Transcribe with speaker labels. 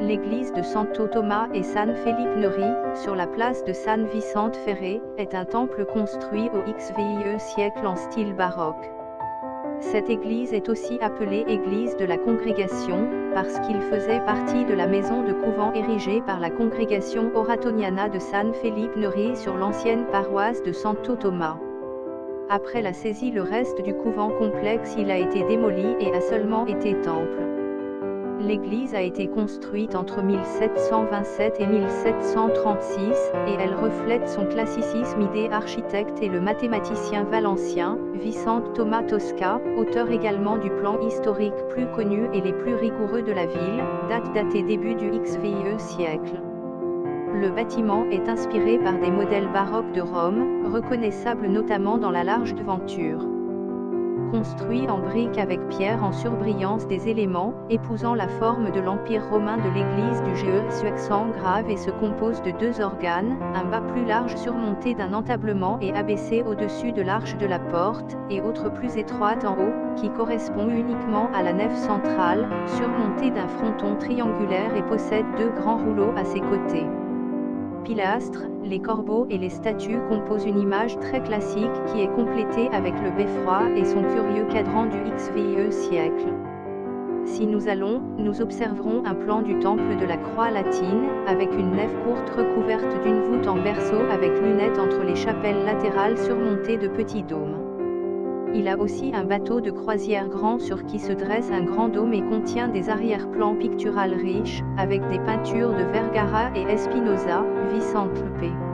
Speaker 1: L'église de Santo Thomas et San Felipe Neri, sur la place de San Vicente Ferrer, est un temple construit au XVIe siècle en style baroque. Cette église est aussi appelée église de la Congrégation, parce qu'il faisait partie de la maison de couvent érigée par la congrégation oratoniana de San Felipe Neri sur l'ancienne paroisse de Santo Thomas. Après la saisie, le reste du couvent complexe il a été démoli et a seulement été temple. L'église a été construite entre 1727 et 1736, et elle reflète son classicisme idée architecte et le mathématicien valencien, Vicente Tomás Tosca, auteur également du plan historique plus connu et les plus rigoureux de la ville, date datée début du XVIe siècle. Le bâtiment est inspiré par des modèles baroques de Rome, reconnaissables notamment dans la large devanture. Construit en briques avec pierre en surbrillance des éléments, épousant la forme de l'Empire romain de l'église du Jésus grave et se compose de deux organes, un bas plus large surmonté d'un entablement et abaissé au-dessus de l'arche de la porte, et autre plus étroite en haut, qui correspond uniquement à la nef centrale, surmontée d'un fronton triangulaire et possède deux grands rouleaux à ses côtés. Pilastres, les corbeaux et les statues composent une image très classique qui est complétée avec le beffroi et son curieux cadran du XVIe siècle. Si nous allons, nous observerons un plan du temple de la croix latine, avec une nef courte recouverte d'une voûte en berceau avec lunettes entre les chapelles latérales surmontées de petits dômes. Il a aussi un bateau de croisière grand sur qui se dresse un grand dôme et contient des arrière-plans picturales riches, avec des peintures de Vergara et Espinosa, Vicente Lupe.